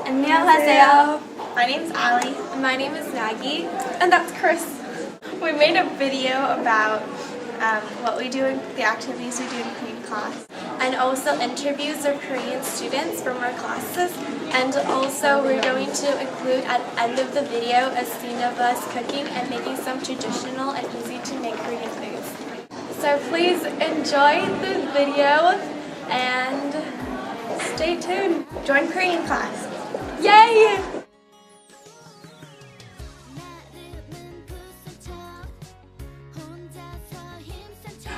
안녕하세요. My name's Ali. My name is Maggie. And that's Chris. We made a video about what we do in the activities we do in Korean class. And also interviews of Korean students from our classes. And also we're going to include at the end of the video a scene of us cooking and making some traditional and easy to make Korean foods. So please enjoy the video and stay tuned. Join Korean class. Yay!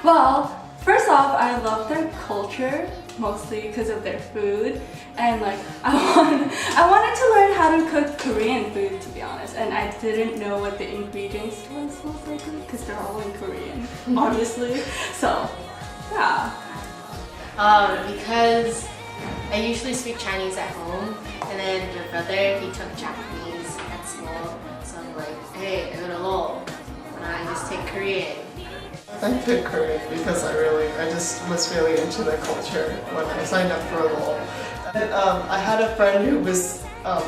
Well, first off, I love their culture, mostly because of their food, and like I wanted to learn how to cook Korean food, to be honest, and I didn't know what the ingredients was most likely because they're all in Korean, obviously. So, yeah. Because I usually speak Chinese at home, and then my brother, he took Japanese at school, so I'm like, hey, I go to Lowell, why don't I just take Korean? I picked Korean because I just was really into the culture when I signed up for Lowell. And I had a friend who was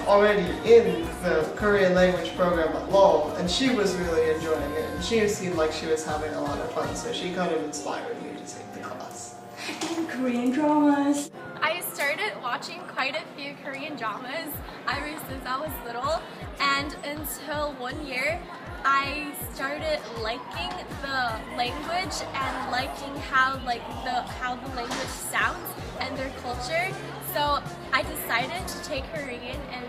already in the Korean language program at Lowell, and she was really enjoying it. And she seemed like she was having a lot of fun, so she kind of inspired me to take the class. And Korean dramas. I started watching quite a few Korean dramas ever since I was little, and until one year I started liking the language and liking how the language sounds and their culture. So I decided to take Korean in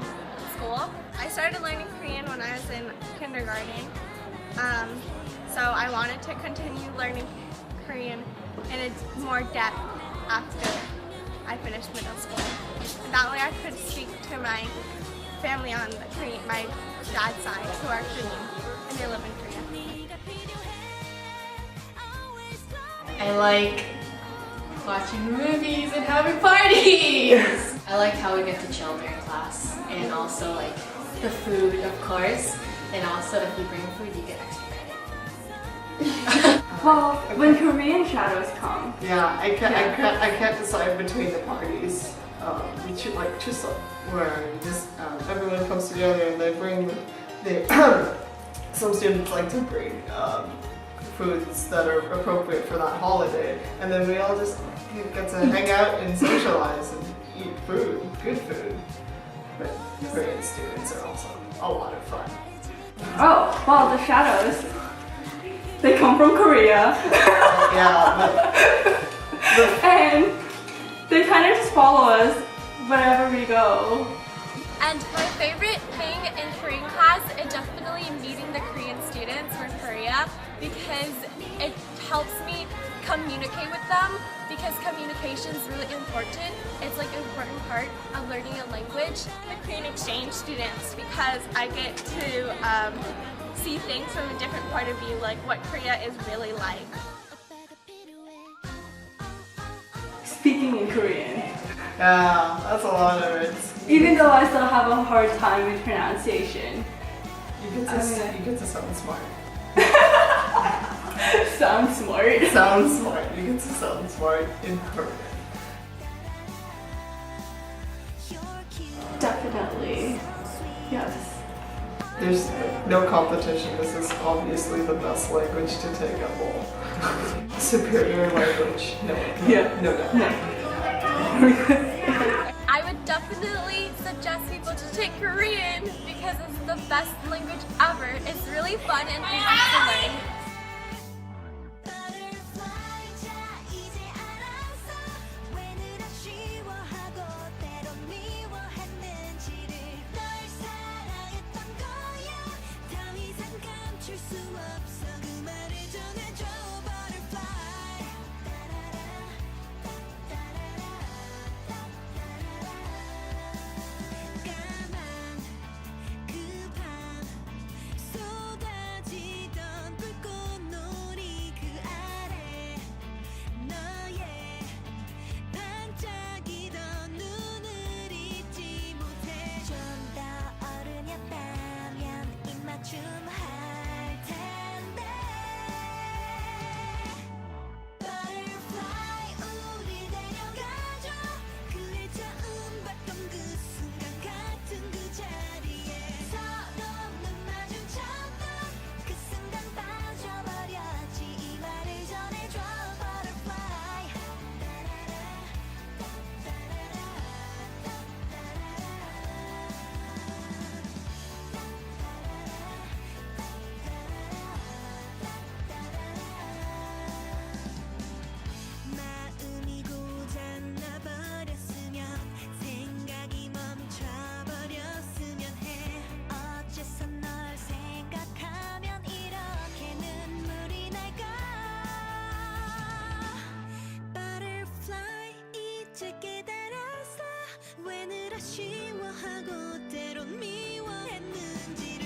school. I started learning Korean when I was in kindergarten. So I wanted to continue learning Korean in a more depth after I finished middle school. And that way I could speak to my family on my dad's side who are Korean and they live in Korea. I like watching movies and having parties! I like how we get to chill during class, and also like the food, of course, and also if you bring food, you get extra credit. Well, when Korean shadows come. Yeah, I can't decide between the parties. Where just everyone comes together and some students like to bring foods that are appropriate for that holiday, and then we all just get to hang out and socialize and eat food, good food. But Korean students are also a lot of fun. Oh, well, the shadows. They come from Korea. Yeah, And they kind of just follow us wherever we go. And my favorite thing in Korean class is definitely meeting the Korean students from Korea because it helps me communicate with them because communication is really important. It's like an important part of learning a language. The Korean exchange students because I get to see things from a different point of view, like what Korea is really like. Speaking in Korean. yeah, that's a lot of it. Even though I still have a hard time with pronunciation. You get to sound smart. Sounds smart. Sound smart. You get to sound smart in Korean. Definitely. Yes. There's no competition. This is obviously the best language to take at Lowell. Superior language. No. Yeah. No doubt. No. I would definitely suggest people to take Korean because it's the best language ever. It's really fun and easy to learn. 쏟아지던 불꽃 아쉬워하고 때론 미워했는지를